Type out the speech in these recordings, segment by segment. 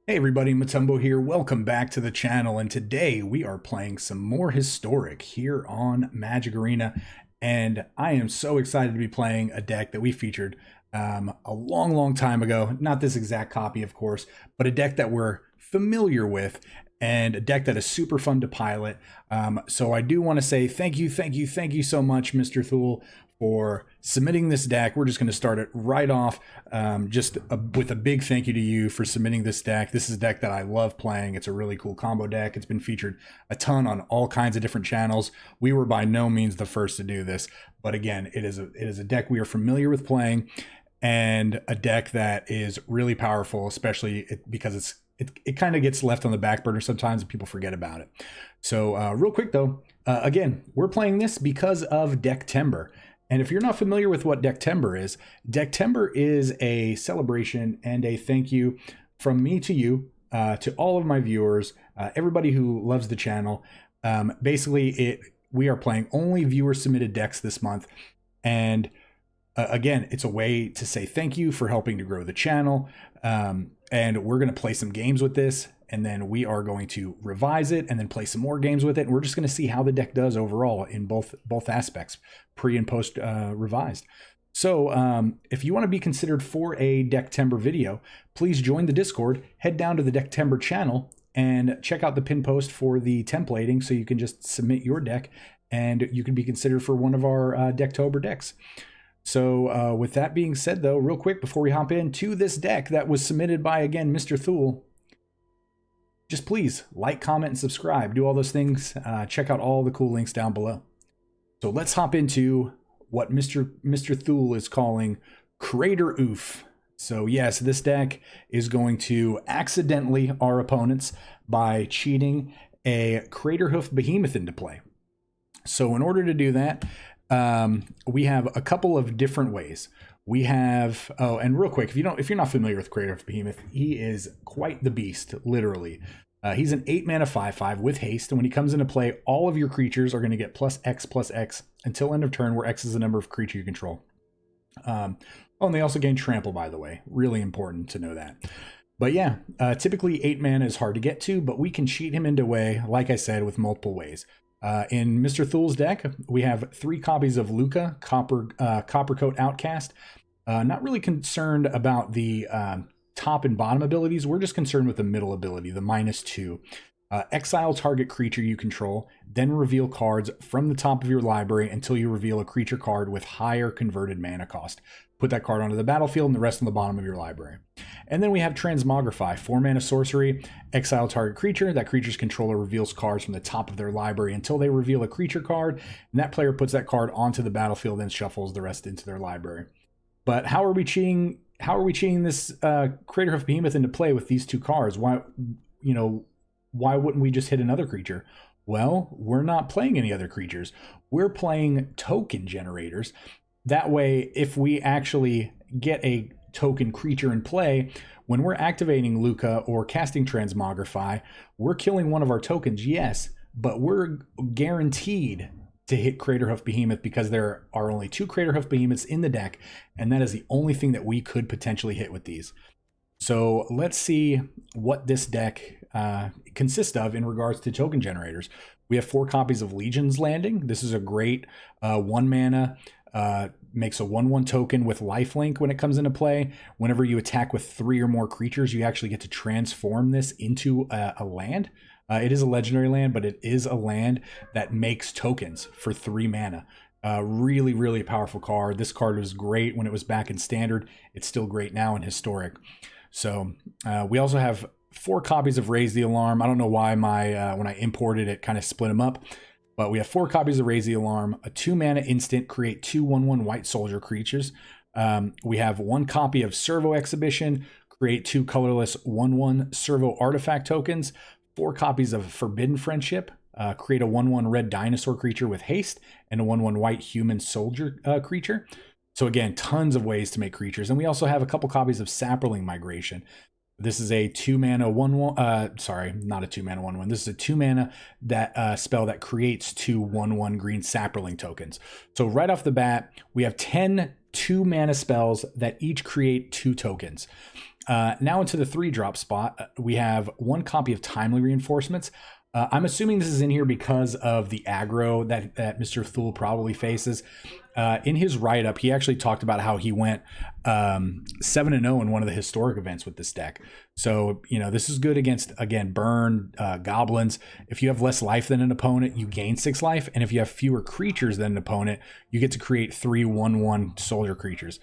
Hey everybody, Matumbo here. Welcome back to the channel, and today we are playing some more Historic here on Magic Arena, and I am so excited to be playing a deck that we featured a long time ago. Not this exact copy, of course, but a deck that we're familiar with, and a deck that is super fun to pilot. So I do want to say thank you so much, Mr. Thule, for submitting this deck. We're just going to start it right off with a big thank you to you for submitting this deck. This is a deck that I love playing. It's a really cool combo deck. It's been featured a ton on all kinds of different channels. We were by no means the first to do this, but again, it is a deck we are familiar with playing, and a deck that is really powerful, especially because it kind of gets left on the back burner sometimes and people forget about it. So real quick though, again, we're playing this because of Decktember. And if you're not familiar with what Decktember is a celebration and a thank you from me to you, to all of my viewers, everybody who loves the channel. Basically, we are playing only viewer submitted decks this month. And again, it's a way to say thank you for helping to grow the channel. And we're going to play some games with this, and then we are going to revise it and then play some more games with it. And we're just going to see how the deck does overall in both aspects, pre and post revised. So if you want to be considered for a Decktember video, please join the Discord, head down to the Decktember channel, and check out the pin post for the templating so you can just submit your deck and you can be considered for one of our Decktober decks. So with that being said, though, real quick before we hop into this deck that was submitted by, again, Mr. Thule, just please like, comment, and subscribe. Do all those things. Check out all the cool links down below. So let's hop into what Mr. Thule is calling Craterhoof. So yes, this deck is going to accidentally our opponents by cheating a Craterhoof Behemoth into play. So in order to do that, we have a couple of different ways. We have, oh, and real quick, if you're not familiar with Craterhoof Behemoth, he is quite the beast, literally. He's an 8-mana 5/5 with haste, and when he comes into play, all of your creatures are going to get +X until end of turn, where X is the number of creature you control. Oh, and they also gain trample, by the way. Really important to know that. But yeah, typically 8 mana is hard to get to, but we can cheat him into way, like I said, with multiple ways. In Mr. Thule's deck, we have 3 copies of Luca, Coppercoat Outcast. Not really concerned about the top and bottom abilities. We're just concerned with the middle ability, the -2. Exile target creature you control, then reveal cards from the top of your library until you reveal a creature card with higher converted mana cost. Put that card onto the battlefield and the rest on the bottom of your library. And then we have Transmogrify, 4-mana sorcery, exile target creature. That creature's controller reveals cards from the top of their library until they reveal a creature card, and that player puts that card onto the battlefield and shuffles the rest into their library. But how are we cheating? How are we cheating this Craterhoof Behemoth into play with these 2 cards? Why wouldn't we just hit another creature? Well, we're not playing any other creatures. We're playing token generators. That way, if we actually get a token creature in play, when we're activating Luca or casting Transmogrify, we're killing one of our tokens, yes, but we're guaranteed to hit Craterhoof Behemoth because there are only 2 Craterhoof Behemoths in the deck, and that is the only thing that we could potentially hit with these. So let's see what this deck consists of in regards to token generators. We have 4 copies of Legion's Landing. This is a great 1 mana, makes a 1/1 token with lifelink when it comes into play. Whenever you attack with 3 or more creatures, you actually get to transform this into a land. It is a legendary land, but it is a land that makes tokens for 3 mana. Really powerful card. This card was great when it was back in Standard. It's still great now in Historic. So we also have 4 copies of Raise the Alarm. I don't know why when I imported it kind of split them up, but we have 4 copies of Raise the Alarm, a 2-mana instant, create 2 1/1 white soldier creatures. We have 1 copy of Servo Exhibition, create 2 colorless 1/1 Servo artifact tokens, 4 copies of Forbidden Friendship, create a 1/1 red dinosaur creature with haste, and a 1/1 white human soldier creature. So again, tons of ways to make creatures. And we also have a couple copies of Sapperling Migration. This is a 2-mana 1/1, sorry, not a 2-mana 1/1. This is a 2-mana that spell that creates 2 1/1 green Sapperling tokens. So right off the bat, we have 10 2 mana spells that each create 2 tokens. Now into the 3-drop spot, we have 1 copy of Timely Reinforcements. I'm assuming this is in here because of the aggro that Mr. Thule probably faces. In his write-up, he actually talked about how he went 7-0 in one of the historic events with this deck. So, you know, this is good against, again, burn, goblins. If you have less life than an opponent, you gain 6 life. And if you have fewer creatures than an opponent, you get to create 3 1/1 soldier creatures.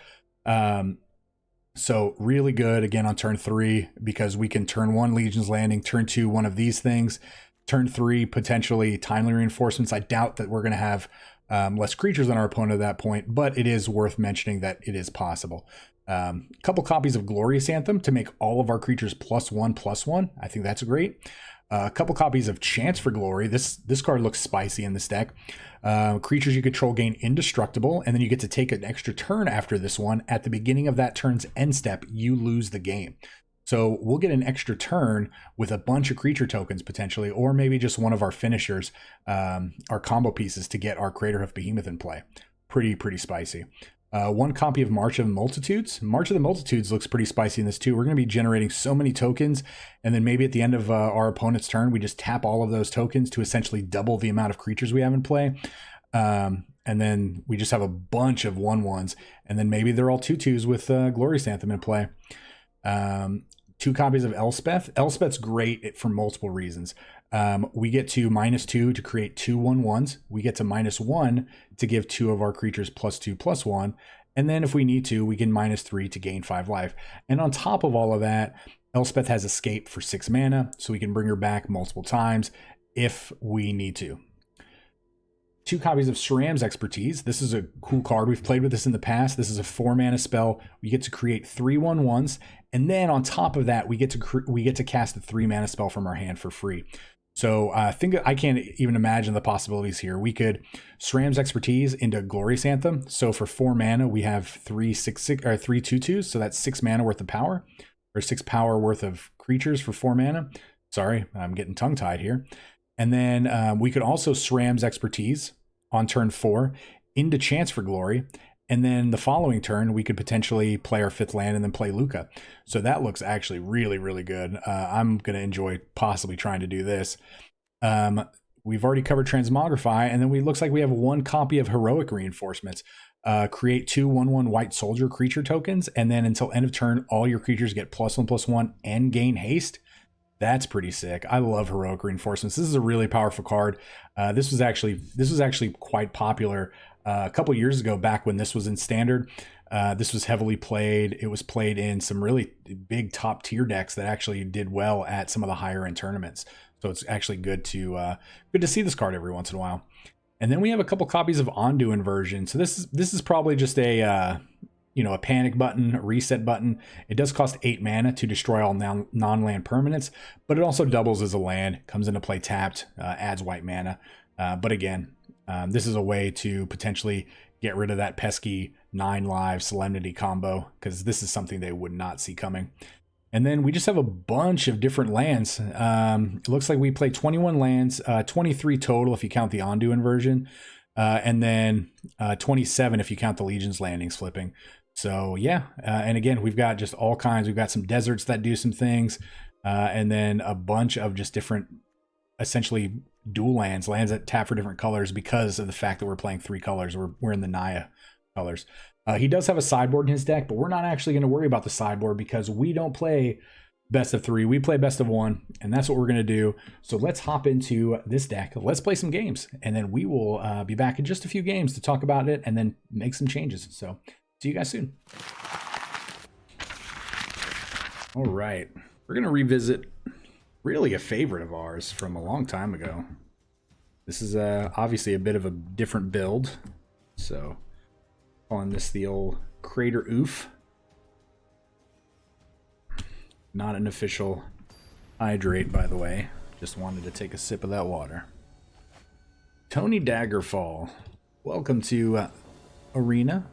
So really good, again, on turn 3, because we can turn 1 Legion's Landing, turn 2 one of these things, turn 3 potentially Timely Reinforcements. I doubt that we're going to have less creatures than our opponent at that point, but it is worth mentioning that it is possible. A couple copies of Glorious Anthem to make all of our creatures +1/+1. I think that's great. A couple copies of Chance for Glory. This card looks spicy in this deck. Creatures you control gain indestructible, and then you get to take an extra turn after this one. At the beginning of that turn's end step, you lose the game. So we'll get an extra turn with a bunch of creature tokens potentially, or maybe just one of our finishers, our combo pieces to get our Craterhoof Behemoth in play. Pretty spicy. 1 copy of March of the Multitudes. March of the Multitudes looks pretty spicy in this too. We're going to be generating so many tokens, and then maybe at the end of our opponent's turn, we just tap all of those tokens to essentially double the amount of creatures we have in play. And then we just have a bunch of 1/1s, and then maybe they're all 2/2s with Glorious Anthem in play. 2 copies of Elspeth. Elspeth's great for multiple reasons. We get to -2 to create 2 1/1s. We get to -1 to give 2 of our creatures +2/+1. And then if we need to, we can -3 to gain 5 life. And on top of all of that, Elspeth has Escape for 6 mana, so we can bring her back multiple times if we need to. 2 copies of Shram's Expertise. This is a cool card. We've played with this in the past. This is a 4 mana spell. We get to create 3 1/1s, and then on top of that, we get to cast a 3 mana spell from our hand for free. So I can't even imagine the possibilities here. We could Shram's Expertise into Glorious Anthem. So for 4 mana, we have 3 2/2s. So that's 6 mana worth of power, or 6 power worth of creatures for 4 mana. Sorry, I'm getting tongue tied here. And then we could also Shram's Expertise on turn 4 into Chance for Glory. And then the following turn, we could potentially play our 5th land and then play Luca. So that looks actually really good. I'm going to enjoy possibly trying to do this. We've already covered Transmogrify, and then looks like we have 1 copy of Heroic Reinforcements. Create 2 1/1 white soldier creature tokens, and then until end of turn, all your creatures get +1/+1 and gain haste. That's pretty sick. I love Heroic Reinforcements. This is a really powerful card. This was actually quite popular a couple years ago, back when this was in Standard. This was heavily played. It was played in some really big top tier decks that actually did well at some of the higher end tournaments. So it's actually good to see this card every once in a while. And then we have a couple copies of Ondu Inversion. So this is probably just a panic button, a reset button. It does cost 8 mana to destroy all non-land permanents, but it also doubles as a land, comes into play tapped, adds white mana. But again, this is a way to potentially get rid of that pesky 9 live Solemnity combo, because this is something they would not see coming. And then we just have a bunch of different lands. It looks like we play 21 lands, 23 total if you count the Ondu Inversion, and then 27 if you count the Legion's Landings flipping. So yeah, and again, we've got just all kinds. We've got some deserts that do some things, and then a bunch of just different, essentially dual lands that tap for different colors because of the fact that we're playing 3 colors. We're in the Naya colors. He does have a sideboard in his deck, but we're not actually going to worry about the sideboard because we don't play best of 3. We play best of 1, and that's what we're going to do. So let's hop into this deck. Let's play some games, and then we will be back in just a few games to talk about it and then make some changes. So see you guys soon. All right, we're going to revisit really a favorite of ours from a long time ago. This is obviously a bit of a different build, so calling this the old Craterhoof. Not an official Hydrate, by the way. Just wanted to take a sip of that water. Tony Daggerfall, welcome to Arena.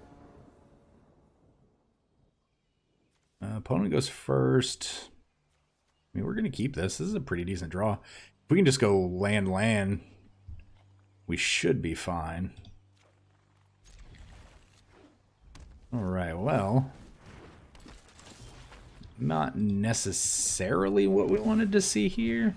Opponent goes first. I mean, we're going to keep this. This is a pretty decent draw. If we can just go land, we should be fine. Alright, well. Not necessarily what we wanted to see here.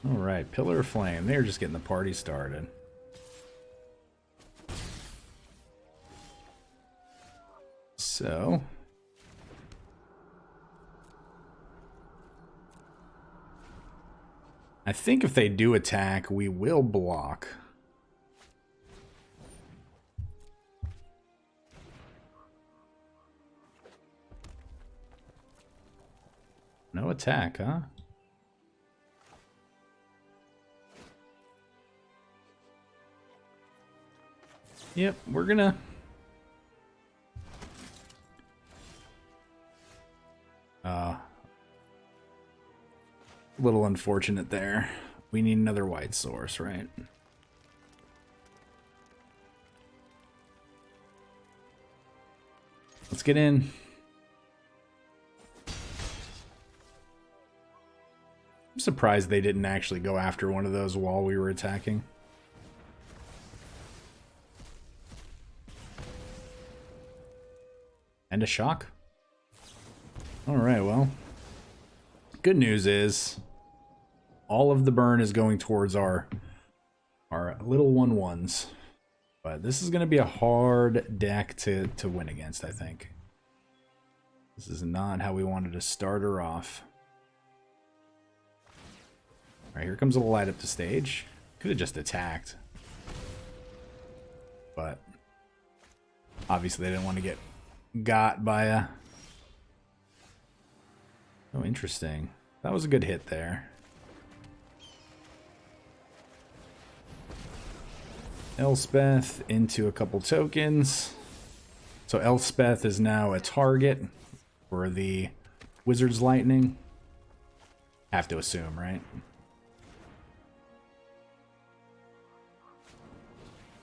Alright, Pillar of Flame. They're just getting the party started. So... I think if they do attack, we will block. No attack, huh? Yep, we're gonna... little unfortunate there. We need another white source, right? Let's get in. I'm surprised they didn't actually go after one of those while we were attacking. And a shock. Alright, well. Good news is all of the burn is going towards our little 1/1s. But this is going to be a hard deck to win against, I think. This is not how we wanted to start her off. Alright, here comes a light up the stage. Could have just attacked. But obviously they didn't want to get got by a... Oh, interesting. That was a good hit there. Elspeth into a couple tokens. So Elspeth is now a target for the Wizard's Lightning. Have to assume, right?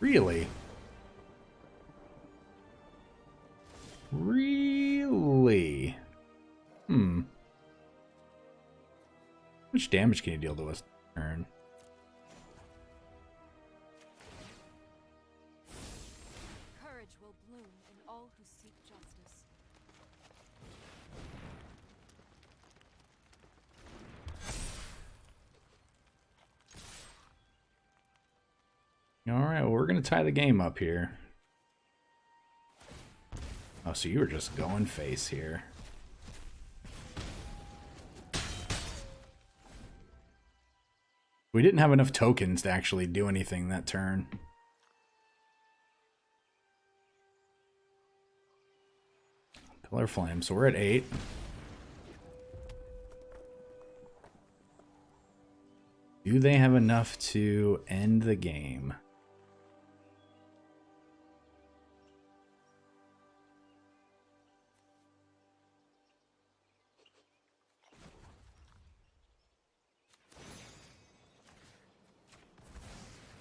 Really? Really? Hmm. How much damage can you deal to us turn? Courage will bloom in all who seek justice. Alright, well, we're going to tie the game up here. Oh, so you were just going face here. We didn't have enough tokens to actually do anything that turn. Pillar Flame, so we're at 8. Do they have enough to end the game?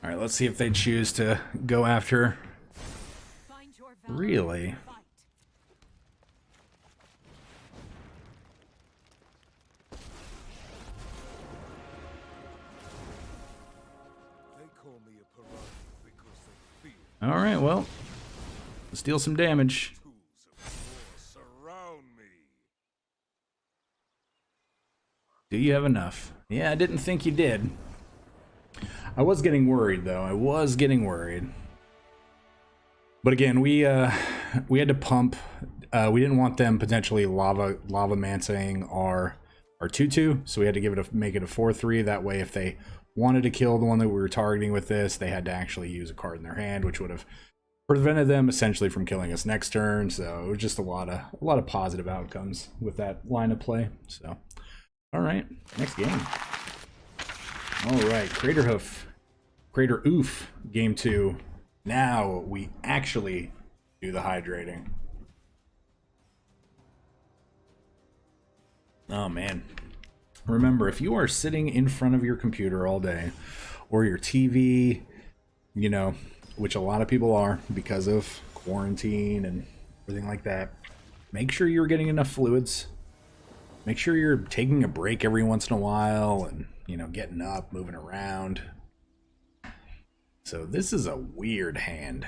All right, let's see if they choose to go after. Really? All right, well, let's deal some damage. Do you have enough? Yeah, I didn't think you did. I was getting worried, though. I was getting worried. But again, we had to pump. We didn't want them potentially lava mancing our 2/2, so we had to make it a 4/3. That way, if they wanted to kill the one that we were targeting with this, they had to actually use a card in their hand, which would have prevented them essentially from killing us next turn. So it was just a lot of positive outcomes with that line of play. So, all right, next game. All right, Craterhoof game 2. Now we actually do the hydrating. Oh man. Remember, if you are sitting in front of your computer all day, or your TV, you know, which a lot of people are because of quarantine and everything like that, make sure you're getting enough fluids. Make sure you're taking a break every once in a while and, you know, getting up, moving around. So this is a weird hand.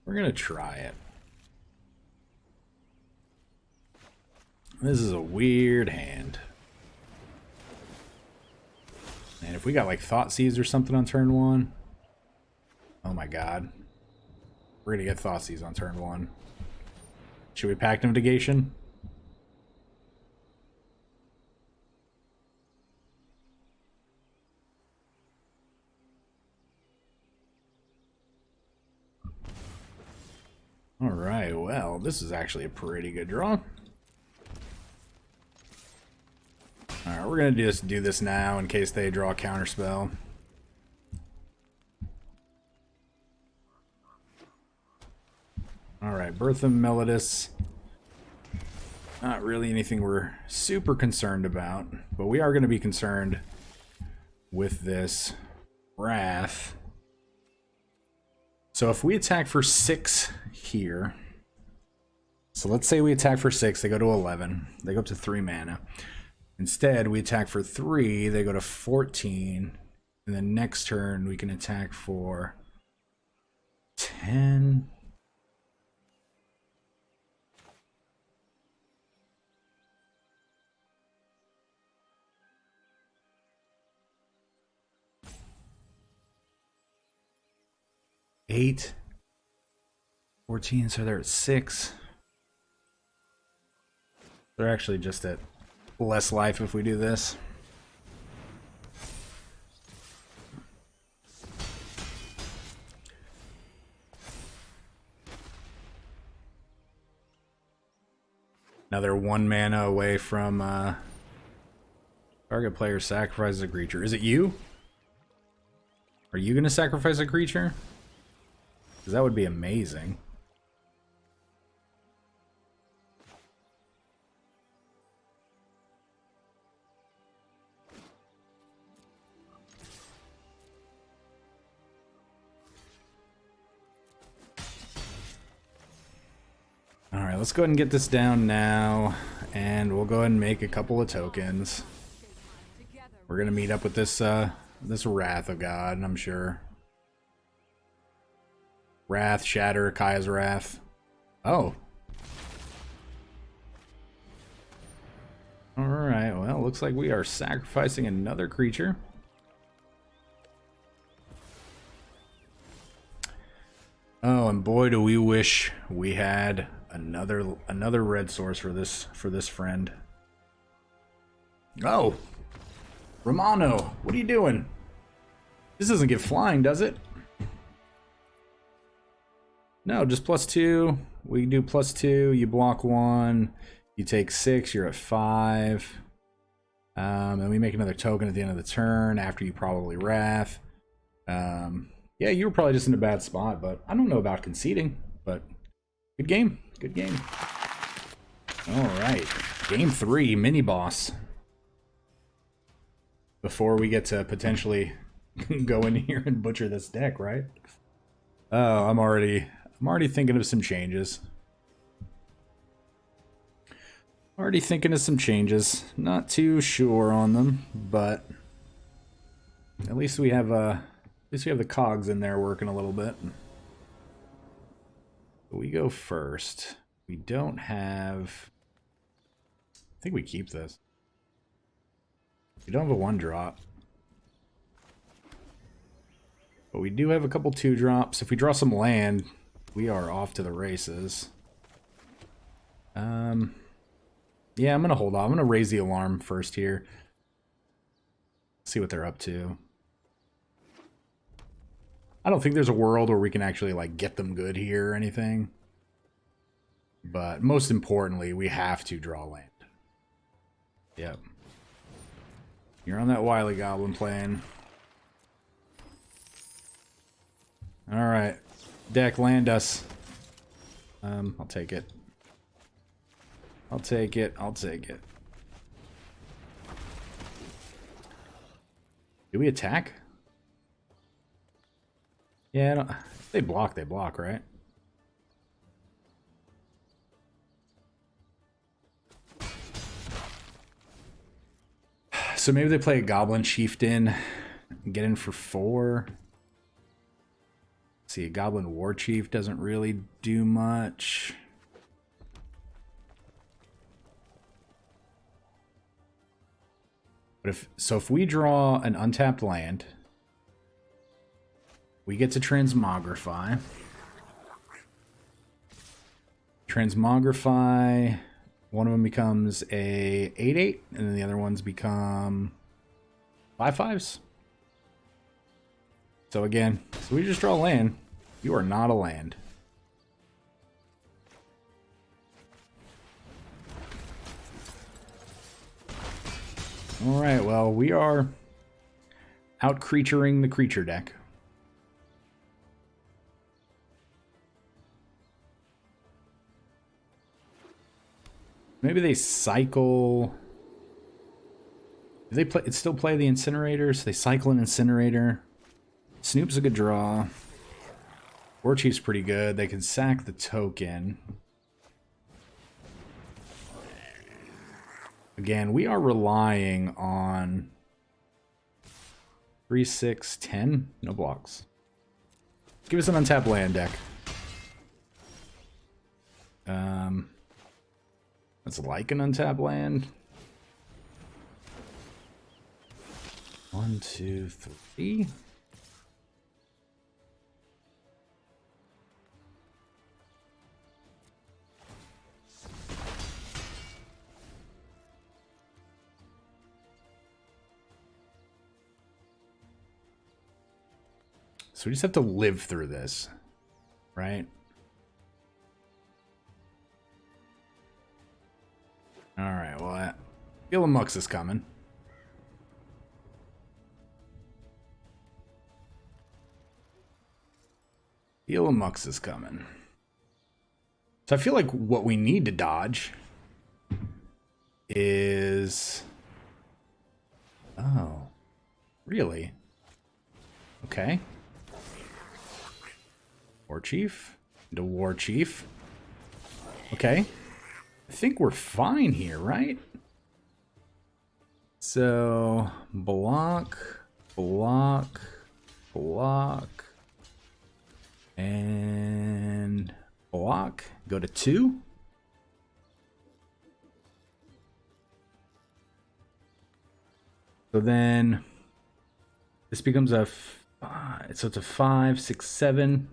We're going to try it. This is a weird hand. And if we got like Thoughtseize or something on turn 1. Oh my god. We're going to get Thoughtseize on turn 1. Should we Pact of Negation? Alright, well, this is actually a pretty good draw. Alright, we're going to just do this now in case they draw a counterspell. Alright, Burton Melodus. Not really anything we're super concerned about, but we are going to be concerned with this Wrath. So if we attack for 6 here, so let's say we attack for 6, they go to 11, they go up to 3 mana. Instead, we attack for 3, they go to 14, and then next turn we can attack for 10. Eight, 14, so they're at 6. They're actually just at less life if we do this. Now they're 1 mana away from target player sacrifices a creature. Is it you? Are you going to sacrifice a creature? Because that would be amazing. Alright, let's go ahead and get this down now. And we'll go ahead and make a couple of tokens. We're going to meet up with this this Wrath of God, I'm sure. Wrath, Shatter, Kaya's Wrath. Oh. Alright, well, looks like we are sacrificing another creature. Oh, and boy, do we wish we had another red source for this friend. Oh. Romano, what are you doing? This doesn't get flying, does it? No, just +2. We do +2. You block 1. You take 6. You're at 5. And we make another token at the end of the turn after you probably Wrath. Yeah, you were probably just in a bad spot, but I don't know about conceding. But good game. Good game. All right. Game 3, mini boss. Before we get to potentially go in here and butcher this deck, right? Oh, I'm already thinking of some changes. Already thinking of some changes. Not too sure on them, but at least we have the cogs in there working a little bit. But we go first. We don't have. I think we keep this. We don't have a 1-drop. But we do have a couple 2-drops. If we draw some land, we are off to the races. Yeah, I'm gonna hold on. I'm gonna raise the alarm first here. See what they're up to. I don't think there's a world where we can actually like get them good here or anything. But most importantly, we have to draw land. Yep. You're on that Wily Goblin plane. Alright. Deck, land us. I'll take it. I'll take it. I'll take it. Do we attack? Yeah, if they block, right? So maybe they play a Goblin Chieftain and get in for 4. See, a Goblin War Chief doesn't really do much. But if we draw an untapped land, we get to transmogrify. Transmogrify, one of them becomes a 8/8, and then the other ones become 5/5s. So again, so we just draw land. You are not a land. Alright, well, we are out-creaturing the creature deck. Maybe they cycle... Do they still play the Incinerators? They cycle an Incinerator. Snoop's a good draw. War Chief's pretty good. They can sack the token. Again, we are relying on 3, 6, 10. No blocks. Give us an untapped land deck. That's like an untapped land. 1, 2, 3. So we just have to live through this, right? Alright, well, I feel a Mux is coming. Feel a Mux is coming. So I feel like what we need to dodge is... Oh, really? Okay. War Chief into War Chief. Okay. I think we're fine here, right? So, block, block, block, and block. Go to 2. So then, this becomes a... So it's a 5, 6, 7...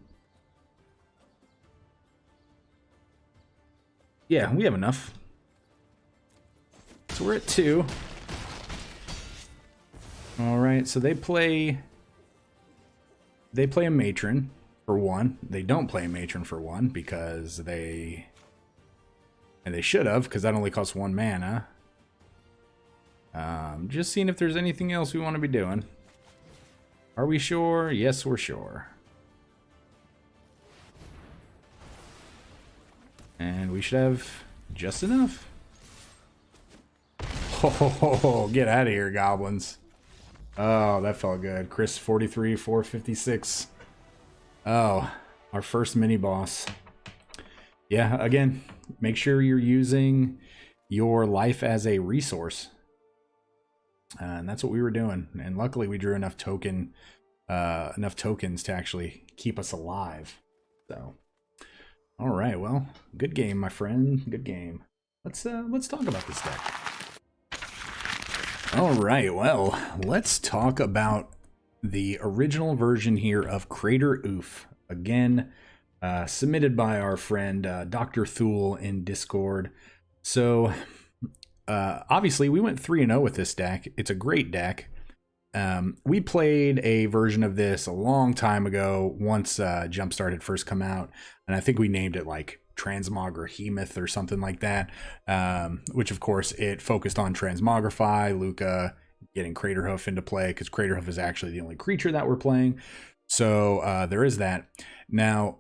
Yeah, we have enough. So we're at 2. Alright, so they play a Matron for 1. They don't play a Matron for 1 because they... And they should have, because that only costs 1 mana. Just seeing if there's anything else we want to be doing. Are we sure? Yes, we're sure. And we should have just enough. Oh, get out of here, goblins. Oh, that felt good. Chris 43, 456. Oh, our first mini boss. Yeah, again, make sure you're using your life as a resource. And that's what we were doing. And luckily we drew enough tokens to actually keep us alive. So all right, well, good game, my friend. Good game. Let's talk about this deck. All right, well, let's talk about the original version here of Craterhoof. Again, submitted by our friend Dr. Thule in Discord. So, obviously, we went 3-0 with this deck. It's a great deck. We played a version of this a long time ago once JumpStart had first come out, and I think we named it like Transmogre Behemoth or something like that, which of course it focused on Transmogrify, Luca, getting Craterhoof into play, because Craterhoof is actually the only creature that we're playing. So there is that. Now,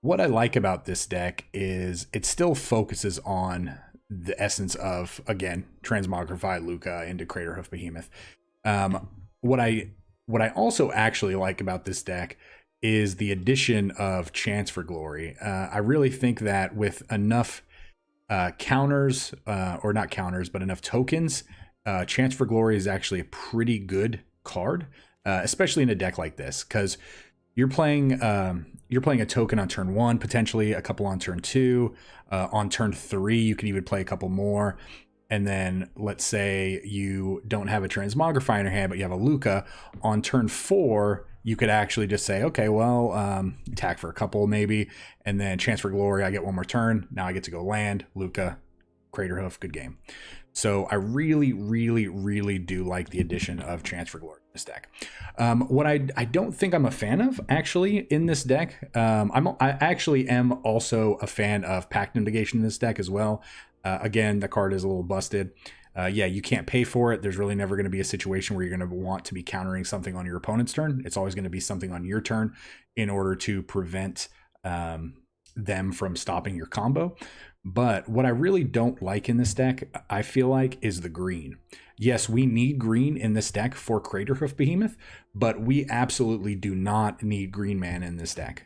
what I like about this deck is it still focuses on the essence of, again, Transmogrify, Luca into Craterhoof Behemoth. What I also actually like about this deck is the addition of Chance for Glory. I really think that with enough counters, or not counters, but enough tokens, Chance for Glory is actually a pretty good card, especially in a deck like this, because you're playing a token on turn 1, potentially a couple on turn 2. On turn 3, you could even play a couple more. And then let's say you don't have a Transmogrifier in your hand, but you have a Luca. On turn 4, you could actually just say, okay, well, attack for a couple maybe, and then Chance for Glory, I get one more turn. Now I get to go land, Luca, Craterhoof, good game. So I really, really, really do like the addition of Chance for Glory in this deck. What I don't think I'm a fan of, actually, in this deck, I actually am also a fan of Pact Negation in this deck as well. Again, the card is a little busted. Yeah, you can't pay for it. There's really never going to be a situation where you're going to want to be countering something on your opponent's turn. It's always going to be something on your turn in order to prevent them from stopping your combo. But what I really don't like in this deck, I feel like, is the green. Yes, we need green in this deck for Craterhoof Behemoth, but we absolutely do not need green mana in this deck.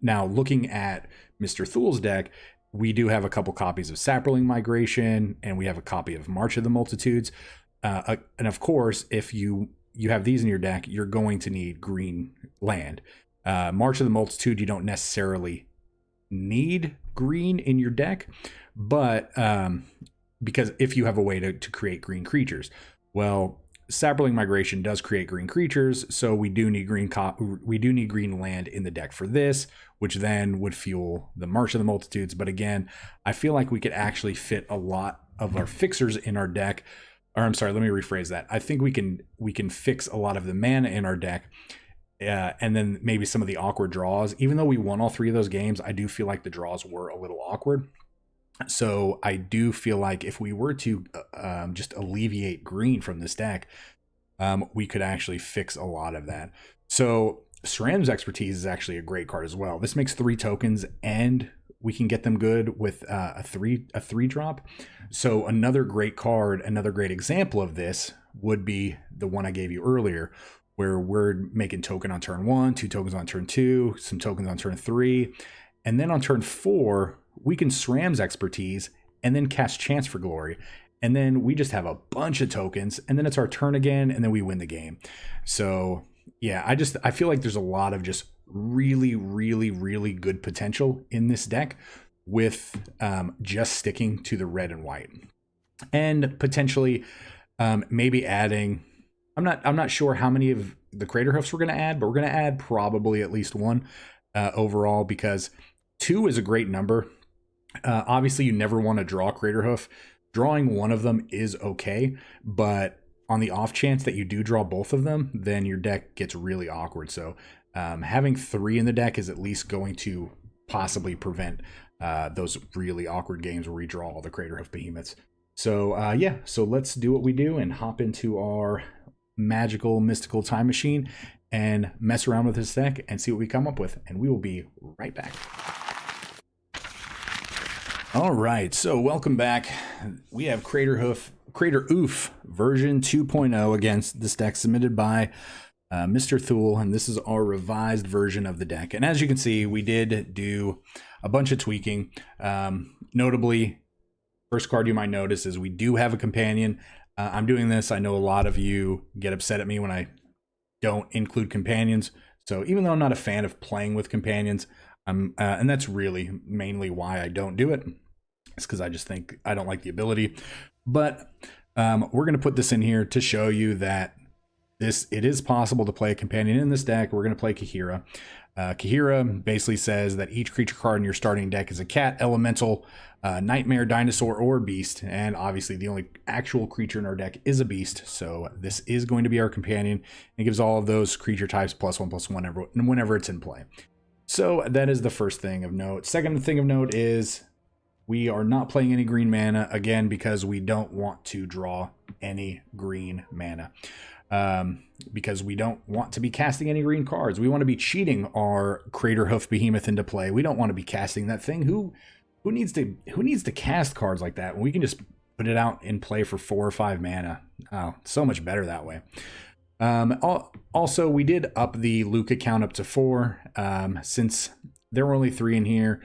Now, looking at Mr. Thule's deck, we do have a couple copies of Sapperling Migration, and we have a copy of March of the Multitudes. And of course, if you have these in your deck, you're going to need green land. March of the Multitude, you don't necessarily need green in your deck, but because if you have a way to create green creatures, well, Sapperling Migration does create green creatures, so we do need green land in the deck for this, which then would fuel the March of the Multitudes. But again, I feel like we could actually fit a lot of our fixers in our deck. Or I'm sorry, let me rephrase that. I think we can fix a lot of the mana in our deck. And then maybe some of the awkward draws. Even though we won all 3 of those games, I do feel like the draws were a little awkward. So I do feel like if we were to just alleviate green from this deck, we could actually fix a lot of that. So SRAM's Expertise is actually a great card as well. This makes 3 tokens, and we can get them good with a 3 drop. So another great card, another great example of this would be the one I gave you earlier, where we're making token on turn 1, 2 tokens on turn 2, some tokens on turn 3, and then on turn 4, we can SRAM's Expertise and then cast Chance for Glory. And then we just have a bunch of tokens, and then it's our turn again, and then we win the game. So yeah, I feel like there's a lot of just really, really, really good potential in this deck with just sticking to the red and white. And potentially maybe adding, I'm not sure how many of the Craterhoofs we're going to add, but we're going to add probably at least 1 overall, because 2 is a great number. Obviously, you never want to draw Craterhoof. Drawing 1 of them is okay, but on the off chance that you do draw both of them, then your deck gets really awkward. So having 3 in the deck is at least going to possibly prevent those really awkward games where we draw all the Craterhoof Behemoths. So yeah, so let's do what we do and hop into our magical, mystical time machine and mess around with this deck and see what we come up with. And we will be right back. All right, so welcome back. We have Craterhoof version 2.0 against this deck submitted by Mr. Thule, and this is our revised version of the deck. And as you can see, we did do a bunch of tweaking. Notably, first card you might notice is we do have a companion. I'm doing this. I know a lot of you get upset at me when I don't include companions. So even though I'm not a fan of playing with companions, and that's really mainly why I don't do it. It's because I just think I don't like the ability. But we're going to put this in here to show you that it is possible to play a companion in this deck. We're going to play Kahira. Kahira basically says that each creature card in your starting deck is a cat, elemental, nightmare, dinosaur, or beast. And obviously the only actual creature in our deck is a beast. So this is going to be our companion. It gives all of those creature types +1/+1 whenever it's in play. So that is the first thing of note. Second thing of note is we are not playing any green mana, again, because we don't want to draw any green mana. Because we don't want to be casting any green cards. We want to be cheating our Craterhoof Behemoth into play. We don't want to be casting that thing. Who needs to cast cards like that when we can just put it out in play for 4 or 5 mana? Oh, so much better that way. Also, we did up the Luca count up to 4. Since there were only 3 in here,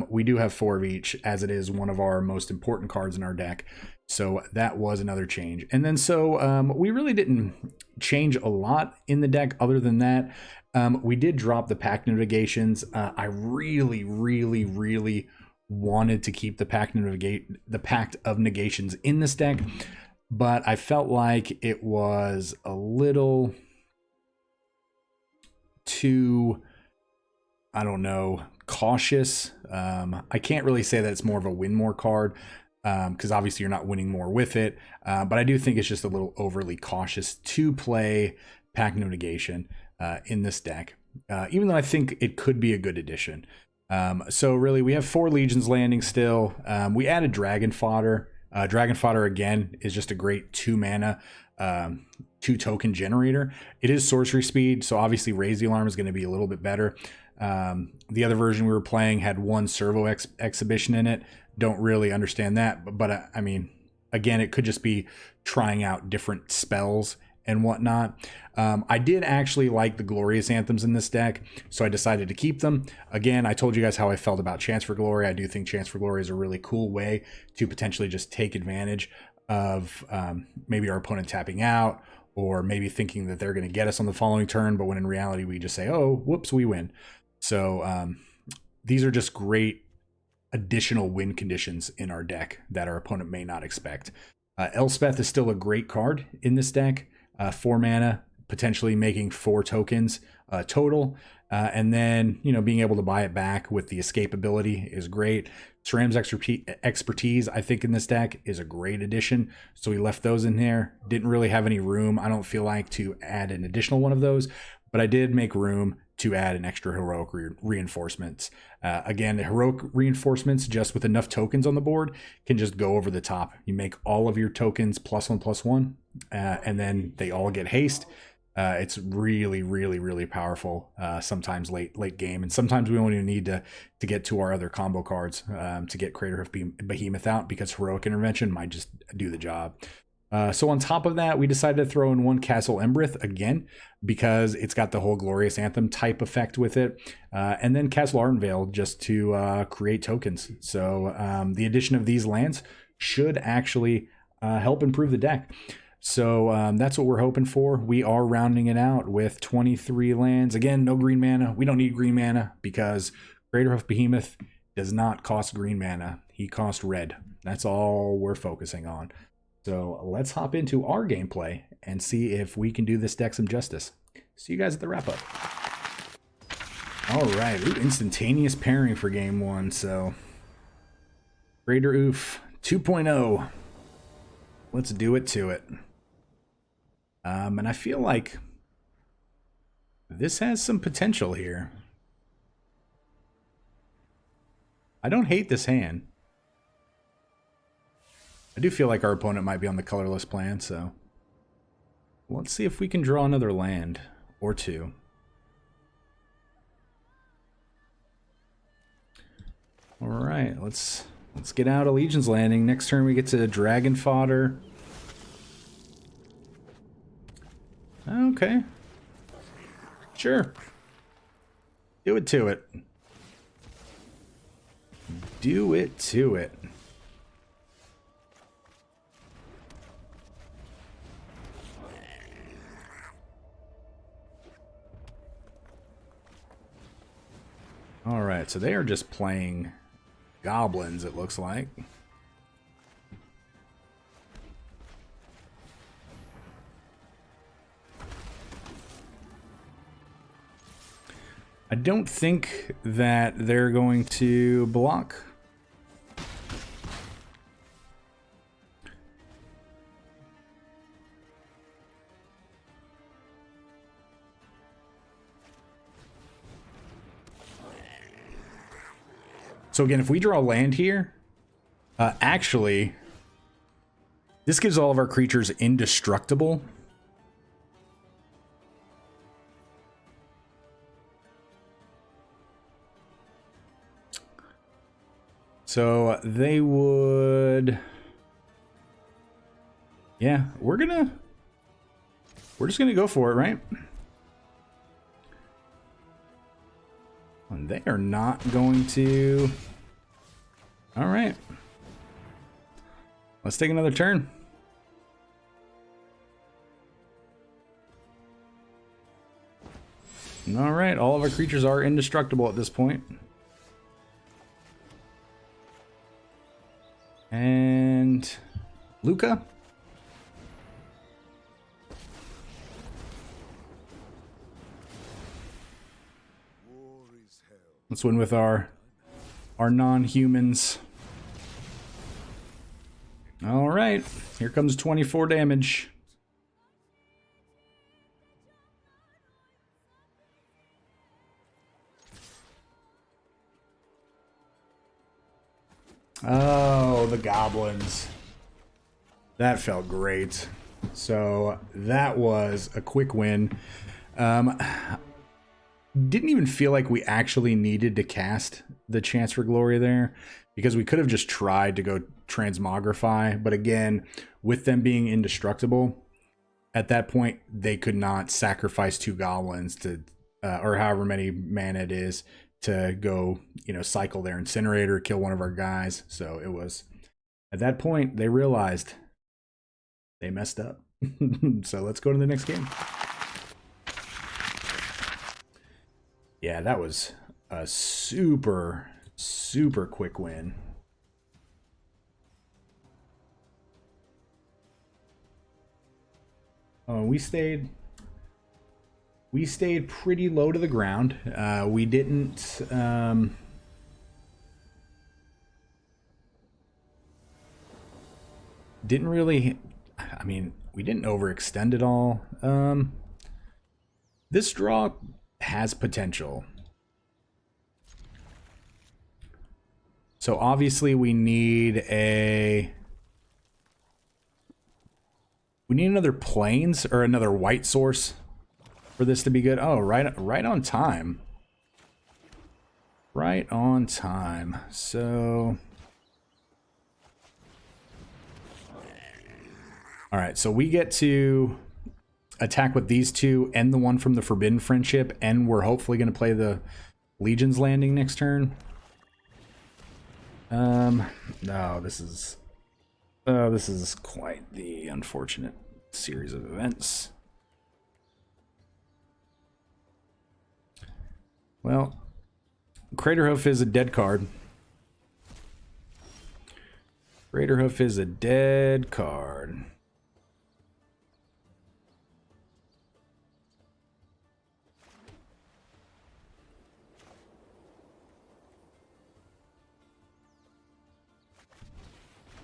We do have 4 of each, as it is one of our most important cards in our deck. So that was another change. And then we really didn't change a lot in the deck other than that. We did drop the Pact Negations. I really, really, really wanted to keep the Pact of Negations in this deck, but I felt like it was a little too, I don't know, cautious. I can't really say that it's more of a win more card, because obviously you're not winning more with it, but I do think it's just a little overly cautious to play Pact Negation in this deck, even though I think it could be a good addition. So really, we have 4 Legions landing still. We added Dragon Fodder. Dragon Fodder, again, is just a great 2 mana, 2 token generator. It is sorcery speed, so obviously Raise the Alarm is going to be a little bit better. The other version we were playing had 1 Servo Exhibition in it. Don't really understand that, but I mean, again, it could just be trying out different spells and whatnot. I did actually like the Glorious Anthems in this deck, so I decided to keep them. Again, I told you guys how I felt about Chance for Glory. I do think Chance for Glory is a really cool way to potentially just take advantage of maybe our opponent tapping out, or maybe thinking that they're going to get us on the following turn, but when in reality we just say, oh, whoops, we win. So these are just great additional win conditions in our deck that our opponent may not expect. Elspeth is still a great card in this deck. 4 mana, potentially making 4 tokens total. And then, being able to buy it back with the escape ability is great. SRAM's expertise, I think, in this deck is a great addition. So we left those in there. Didn't really have any room, I don't feel like, to add an additional one of those. But I did make room to add an extra heroic reinforcements. Again, the heroic reinforcements, just with enough tokens on the board, can just go over the top. You make all of your tokens +1/+1, and then they all get haste. It's really, really, really powerful. Sometimes late game, and sometimes we don't even need to get to our other combo cards to get Craterhoof Behemoth out, because heroic intervention might just do the job. So on top of that, we decided to throw in 1 Castle Embereth again, because it's got the whole Glorious Anthem type effect with it. And then Castle Ardenvale, just to create tokens. So the addition of these lands should actually help improve the deck. So that's what we're hoping for. We are rounding it out with 23 lands. Again, no green mana. We don't need green mana, because Craterhoof Behemoth does not cost green mana. He costs red. That's all we're focusing on. So let's hop into our gameplay and see if we can do this deck some justice. See you guys at the wrap up. All right, instantaneous pairing for game 1. So Craterhoof 2.0. Let's do it to it. And I feel like this has some potential here. I don't hate this hand. I do feel like our opponent might be on the colorless plan, so let's see if we can draw another land or 2. All right, let's get out Legion's Landing. Next turn we get to Dragon Fodder. Okay. Sure. Do it to it. Do it to it. All right, so they are just playing goblins, it looks like. I don't think that they're going to block. So again, if we draw land here, actually, this gives all of our creatures indestructible. So they would, yeah, we're just gonna go for it, right? And they are not going to All right. Let's take another turn. All right, all of our creatures are indestructible at this point. And Luca. Let's win with our non-humans. All right, here comes 24 damage. Oh, the goblins. That felt great. So that was a quick win. Didn't even feel like we actually needed to cast the Chance for Glory there, because we could have just tried to go Transmogrify. But again, with them being indestructible, at that point, they could not sacrifice 2 goblins to, or however many mana it is, to go, you know, cycle their Incinerator, kill one of our guys. So it was, at that point, they realized they messed up. So let's go to the next game. Yeah, that was a super, super quick win. Oh, we stayed pretty low to the ground. We didn't really, I mean, we didn't overextend at all. This draw has potential. So obviously we need another plains or another white source for this to be good. Oh, right on time. Right on time. So all right, so we get to attack with these 2 and the one from the Forbidden Friendship, and we're hopefully going to play the Legion's Landing next turn. No, this is quite the unfortunate series of events. Well, Craterhoof is a dead card. Craterhoof is a dead card.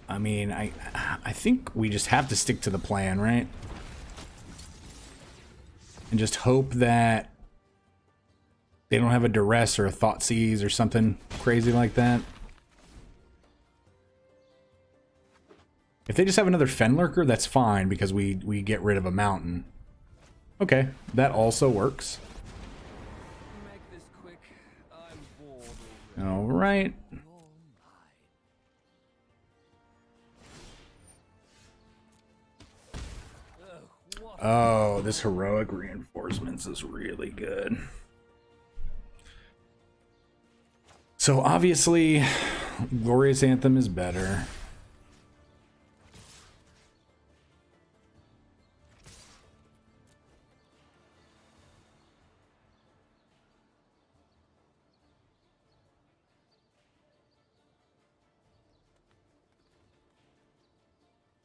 I mean, I think we just have to stick to the plan, right? And just hope that they don't have a Duress or a Thoughtseize or something crazy like that. If they just have another Fenlurker, that's fine, because we get rid of a mountain. Okay, that also works. Make this quick. I'm bored. All right. Oh, this heroic reinforcements is really good. So obviously, Glorious Anthem is better.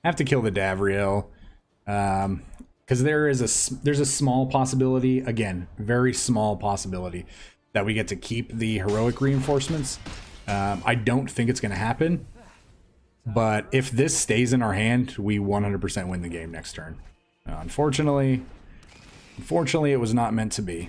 Have to kill the Davriel. Because there's a small possibility, again, very small possibility, that we get to keep the heroic reinforcements. I don't think it's going to happen, but if this stays in our hand, we 100% win the game next turn. Unfortunately, it was not meant to be.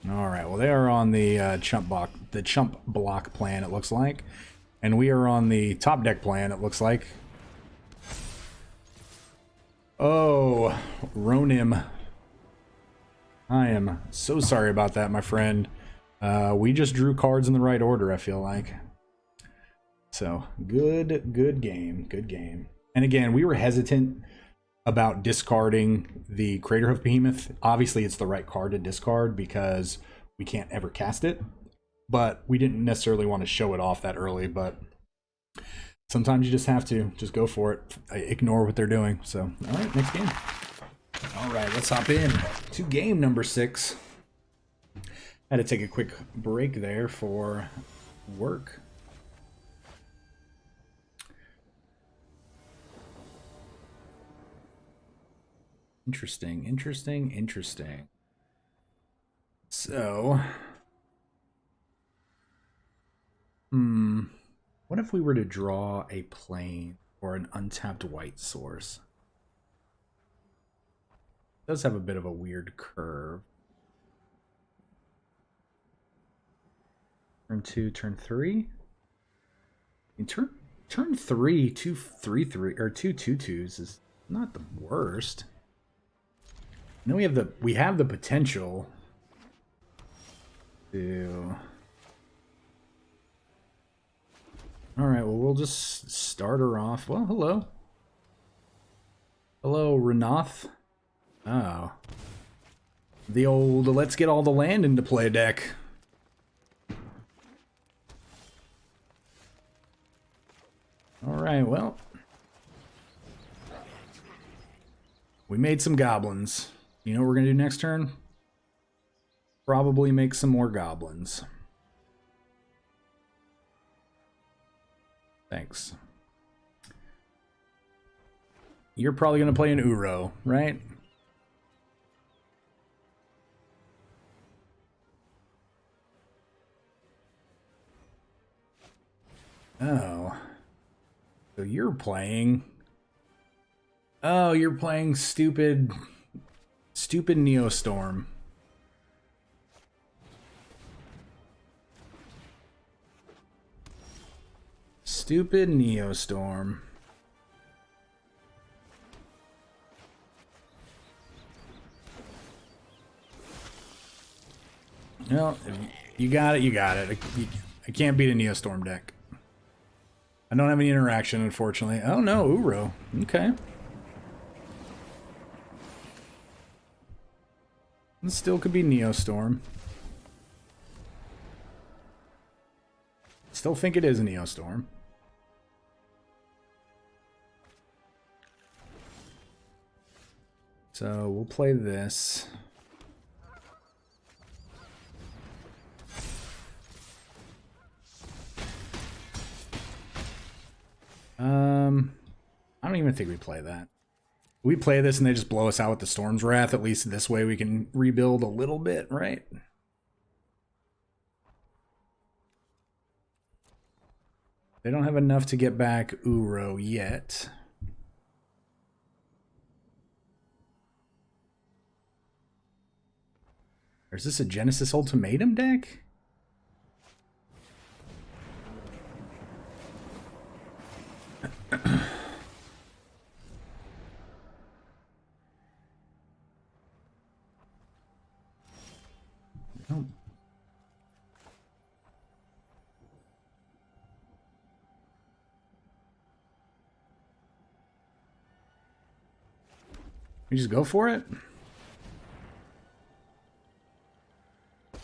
All right, well, they are on the chump block plan, it looks like. And we are on the top deck plan, it looks like. Oh, Ronim. I am so sorry about that, my friend. We just drew cards in the right order, I feel like. So, good game, good game. And again, we were hesitant about discarding the Craterhoof Behemoth. Obviously, it's the right card to discard because we can't ever cast it. But we didn't necessarily want to show it off that early, but sometimes you just have to. Just go for it. Ignore what they're doing. So, alright, next game. Alright, let's hop in to game number 6. Had to take a quick break there for work. Interesting, interesting, interesting. So, what if we were to draw a plane or an untapped white source? It does have a bit of a weird curve. Turn 2, turn 3. Turn 3, 2 3 3 or 2 2/2s is not the worst. Then we have the potential to. All right, well, we'll just start her off. Well, hello. Hello, Renath. Oh. The old let's get all the land into play deck. All right, well. We made some goblins. You know what we're going to do next turn? Probably make some more goblins. Thanks. You're probably going to play an Uro, right? Oh. So you're playing... Oh, you're playing stupid Neostorm. Stupid Neostorm. Well, you got it, you got it. I can't beat a Neostorm deck. I don't have any interaction, unfortunately. Oh no, Uro. Okay. It still could be Neostorm. Still think it is a Neostorm. So we'll play this. I don't even think we play that. We play this and they just blow us out with the Storm's Wrath. At least this way we can rebuild a little bit, right? They don't have enough to get back Uro yet. Or is this a Genesis Ultimatum deck? Oh. We just go for it? If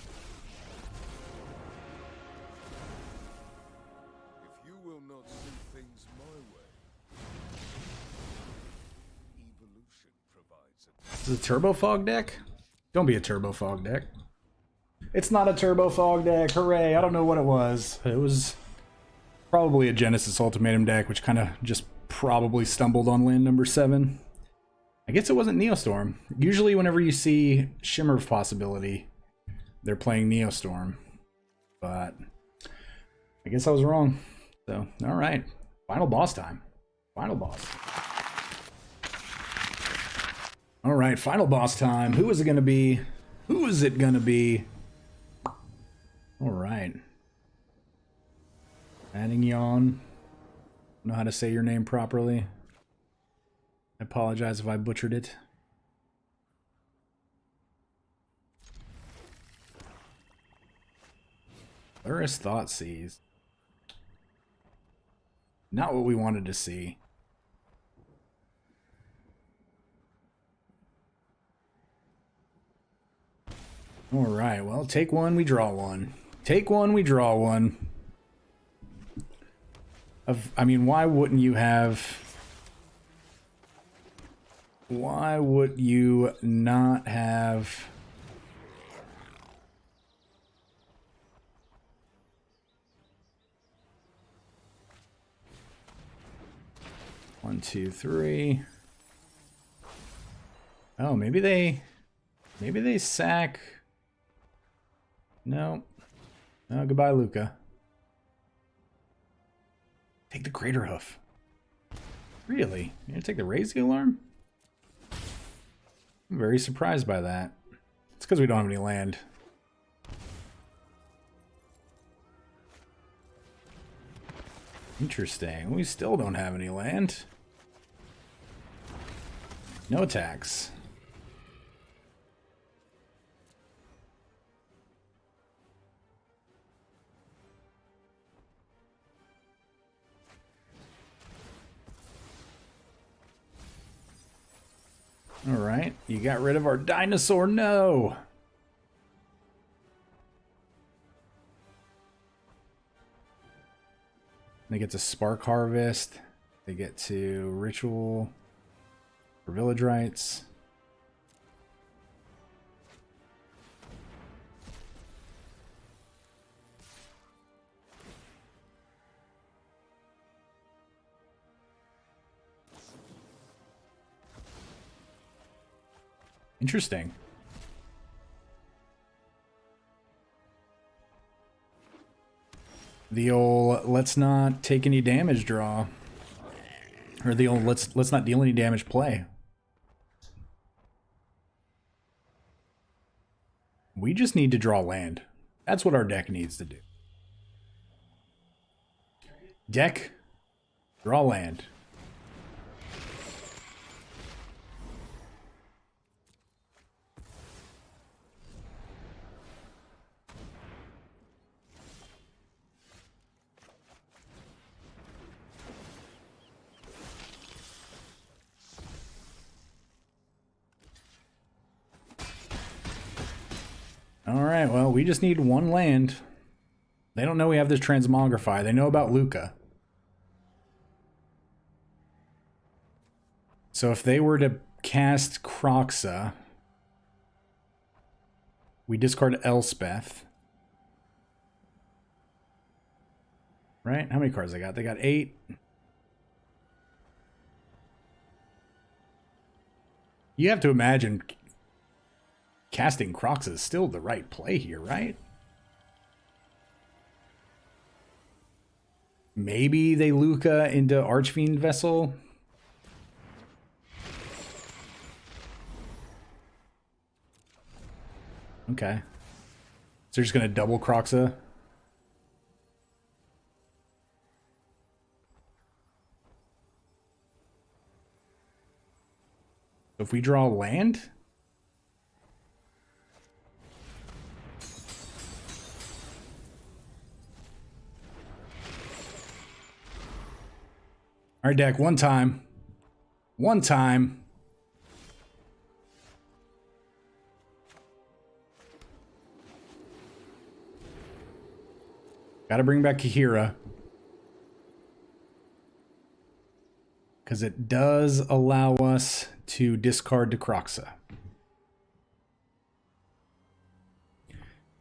you will not see things my way, evolution provides a... Is it a Turbo Fog deck? Don't be a Turbo Fog deck. It's not a Turbo Fog deck. Hooray. I don't know what it was. It was probably a Genesis Ultimatum deck, which kind of just probably stumbled on land number 7. I guess it wasn't Neostorm. Usually whenever you see Shimmer of Possibility, they're playing Neostorm. But I guess I was wrong. So, alright. Final boss time. Final boss. Alright, final boss time. Who is it going to be? Who is it going to be? Alright. Adding Yawn. Know how to say your name properly. I apologize if I butchered it. Luris Thoughtseize. Not what we wanted to see. All right, well, take one, we draw one. Take one, we draw one. I mean, why wouldn't you have... Why would you not have... One, two, three. Oh, maybe they sack... No. Oh, goodbye, Luca. Take the Craterhoof. Really? You're gonna take the Raise the Alarm? I'm very surprised by that. It's because we don't have any land. Interesting. We still don't have any land. No attacks. All right, you got rid of our dinosaur. No. They get to Spark Harvest. They get to Ritual for Village Rites. Interesting. The old let's not take any damage draw. Or the old let's not deal any damage play. We just need to draw land. That's what our deck needs to do. Deck, draw land. Alright, well, we just need one land. They don't know we have this Transmogrify. They know about Luca. So if they were to cast Croxa, we discard Elspeth. Right? How many cards they got? They got 8. You have to imagine casting Croxa is still the right play here, right? Maybe they Luca into Archfiend Vessel. Okay. So they're just going to double Croxa. If we draw land... All right, deck, one time. One time. Gotta bring back Kahira. Because it does allow us to discard to Croxa.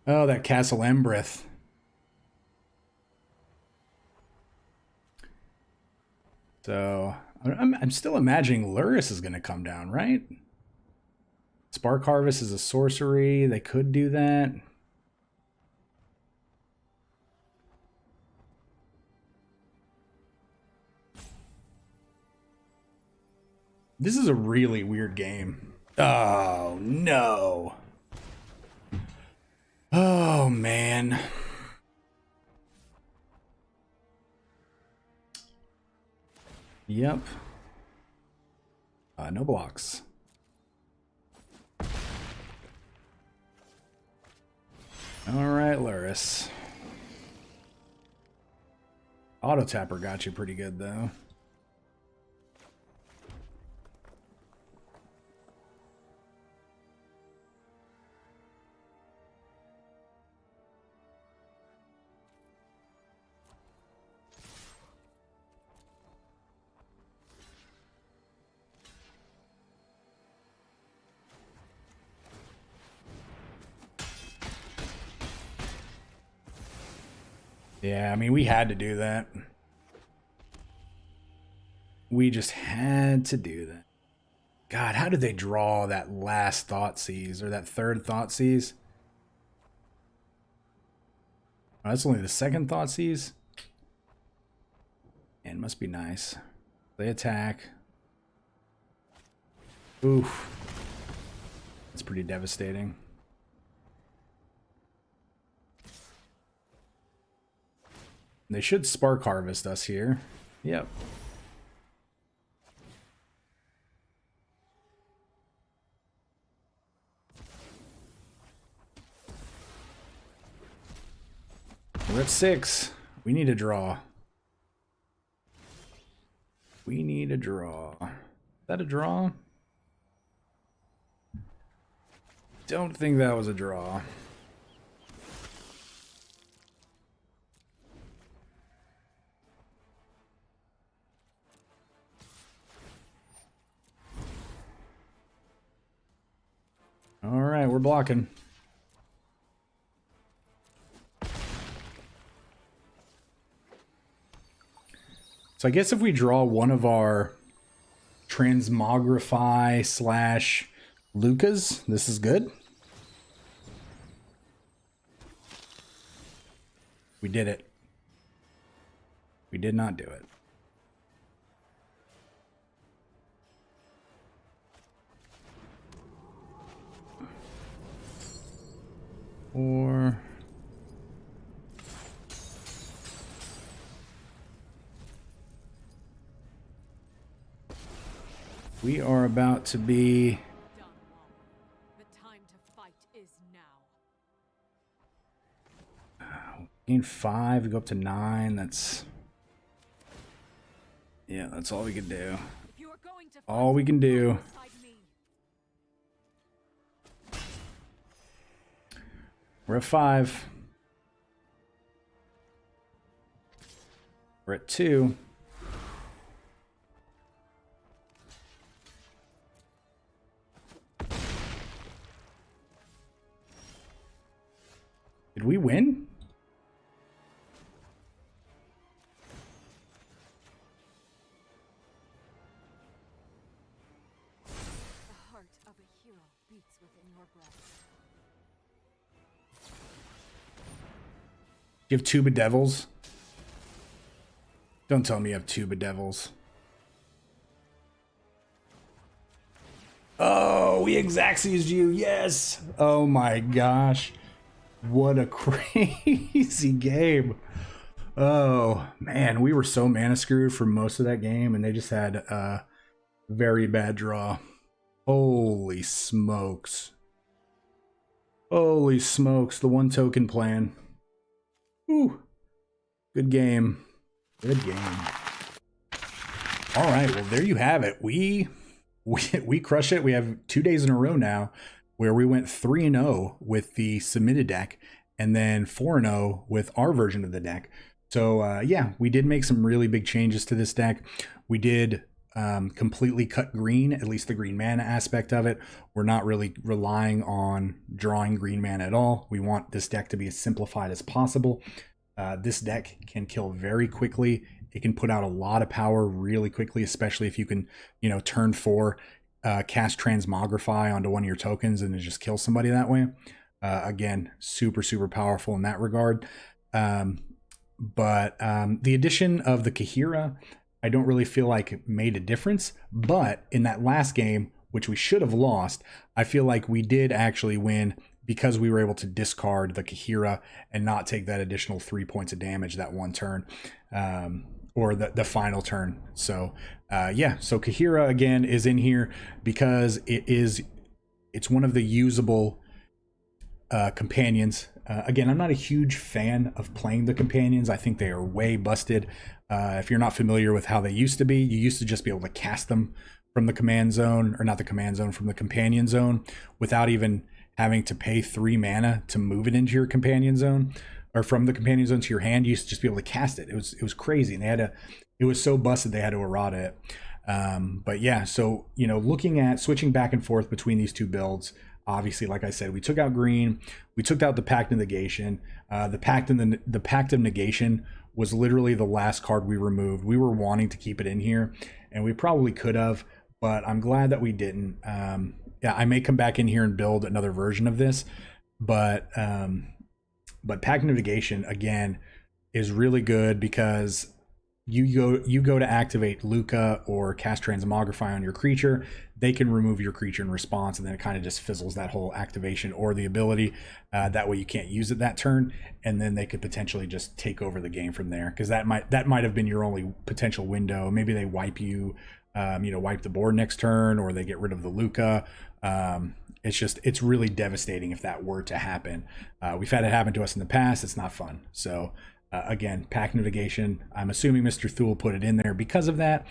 Oh, that Castle Embreth. So, I'm still imagining Luris is going to come down, right? Spark Harvest is a sorcery. They could do that. This is a really weird game. Oh, no. Oh, man. Yep. No blocks. All right, Luris. Auto Tapper got you pretty good, though. Yeah, I mean, we had to do that. We just had to do that. God, how did they draw that last Thoughtseize or that third Thoughtseize? Oh, that's only the second Thoughtseize. And must be nice. They attack. Oof. That's pretty devastating. They should Spark Harvest us here. Yep. We're at 6. We need a draw. We need a draw. Is that a draw? Don't think that was a draw. All right, we're blocking. So I guess if we draw one of our Transmogrify slash Lucas, this is good. We did it. We did not do it. Or... we are about to be... The time to fight is now. gain 5, we go up to 9, that's... yeah, that's all we can do. If you are going to All we can do. fight me. We're at 5. We're at 2. Did we win? The heart of a hero beats within your breast. You have 2 Bedevils? Don't tell me you have 2 Bedevils. Oh, we exact seized you. Yes. Oh my gosh. What a crazy game. Oh, man. We were so mana screwed for most of that game, and they just had a very bad draw. Holy smokes. Holy smokes. The 1 token plan. Ooh. Good game. Good game. All right. Well, there you have it. We crush it. We have 2 days in a row now where we went 3-0 with the submitted deck and then 4-0 with our version of the deck. So yeah, we did make some really big changes to this deck. We did completely cut green, at least the green mana aspect of it. We're not really relying on drawing green mana at all. We want this deck to be as simplified as possible. This deck can kill very quickly. It can put out a lot of power really quickly, especially if you can, turn 4, cast Transmogrify onto one of your tokens and just kill somebody that way. Again, super, super powerful in that regard. But the addition of the Kahira, I don't really feel like made a difference. But in that last game, which we should have lost, I feel like we did actually win because we were able to discard the Kahira and not take that additional 3 points of damage that one turn. Or the final turn. So yeah, so Kahira again is in here because it's one of the usable companions. Again, I'm not a huge fan of playing the companions. I think they are way busted. If you're not familiar with how they used to be, you used to just be able to cast them from the command zone, or not the command zone, from the companion zone without even having to pay 3 mana to move it into your companion zone. Or from the companion zone to your hand, you used to just be able to cast it. It was crazy, and it was so busted they had to errata it. But yeah, so looking at switching back and forth between these 2 builds, Obviously, like I said, we took out green, we took out the Pact of Negation. The Pact of Negation was literally the last card we removed. We were wanting to keep it in here, and we probably could have, but I'm glad that we didn't. Yeah, I may come back in here and build another version of this, but Pact of Negation again is really good because you go to activate Luca or cast Transmogrify on your creature, they can remove your creature in response, and then it kind of just fizzles that whole activation or the ability. That way you can't use it that turn, and then they could potentially just take over the game from there, because that might have been your only potential window. Maybe they wipe you, wipe the board next turn, or they get rid of the Luca. It's really devastating if that were to happen. We've had it happen to us in the past. It's not fun. So again, Pact of Negation, I'm assuming Mr. Thule put it in there because of that,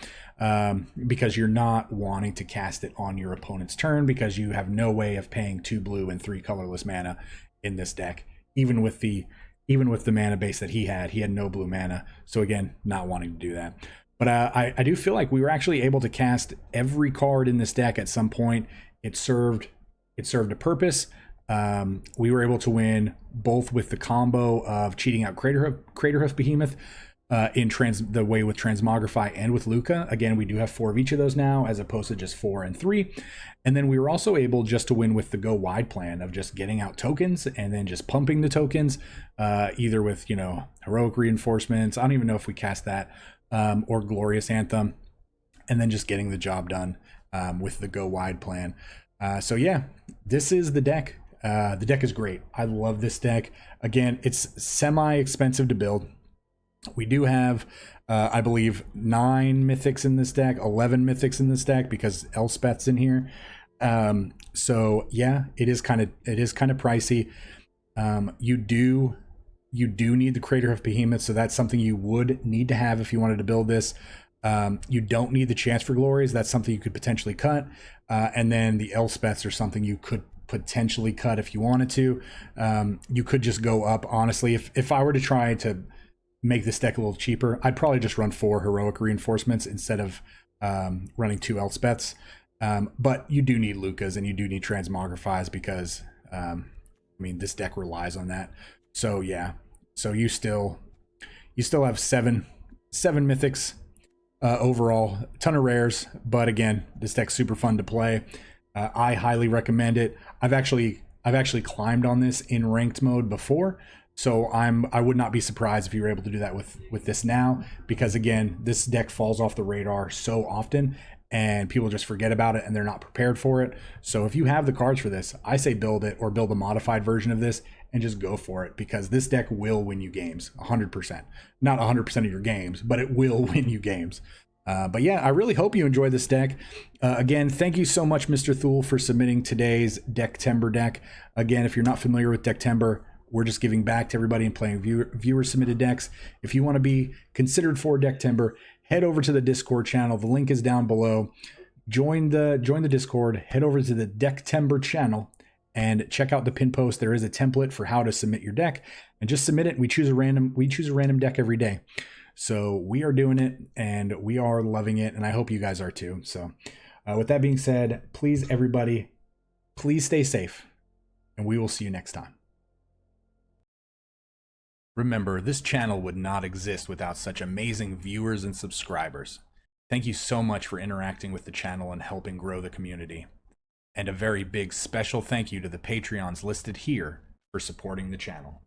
because you're not wanting to cast it on your opponent's turn, because you have no way of paying 2 blue and 3 colorless mana in this deck. Even with the mana base that he had no blue mana. So again, not wanting to do that. But I do feel like we were actually able to cast every card in this deck at some point. It served a purpose. We were able to win both with the combo of cheating out Craterhoof Behemoth in the way with Transmogrify and with Luca. Again, we do have 4 of each of those now, as opposed to just 4 and 3. And then we were also able just to win with the go wide plan of just getting out tokens and then just pumping the tokens, either with heroic reinforcements. I don't even know if we cast that, or Glorious Anthem, and then just getting the job done with the go wide plan. So yeah, this is the deck. The deck is great. I love this deck. Again, it's semi-expensive to build. We do have, I believe, 9 mythics in this deck, 11 mythics in this deck, because Elspeth's in here. So yeah, it is kind of pricey. You do need the Craterhoof Behemoth, so that's something you would need to have if you wanted to build this. You don't need the Chance for Glories. That's something you could potentially cut. And then the Elspeths are something you could potentially cut if you wanted to. You could just go up, honestly. If I were to try to make this deck a little cheaper, I'd probably just run 4 heroic reinforcements instead of running 2 Elspeths. But you do need Lucas and you do need Transmogrifies, because this deck relies on that. So yeah, so you still have seven mythics overall, a ton of rares. But again, this deck's super fun to play. I highly recommend it. I've actually climbed on this in ranked mode before, so I would not be surprised if you were able to do that with this now, because again, this deck falls off the radar so often and people just forget about it and they're not prepared for it. So if you have the cards for this, I say build it, or build a modified version of this and just go for it, because this deck will win you games 100%. Not 100% of your games, but it will win you games. But yeah, I really hope you enjoy this deck. Again, thank you so much, Mr. Thule, for submitting today's Decktember deck. Again, if you're not familiar with Decktember, we're just giving back to everybody and playing viewer-submitted decks. If you want to be considered for Decktember, head over to the Discord channel. The link is down below. Join the Discord. Head over to the Decktember channel and check out the pin post. There is a template for how to submit your deck, and just submit it. We choose a random deck every day. So we are doing it and we are loving it, and I hope you guys are too. So with that being said, please everybody, please stay safe, and we will see you next time. Remember, this channel would not exist without such amazing viewers and subscribers. Thank you so much for interacting with the channel and helping grow the community. And a very big special thank you to the Patreons listed here for supporting the channel.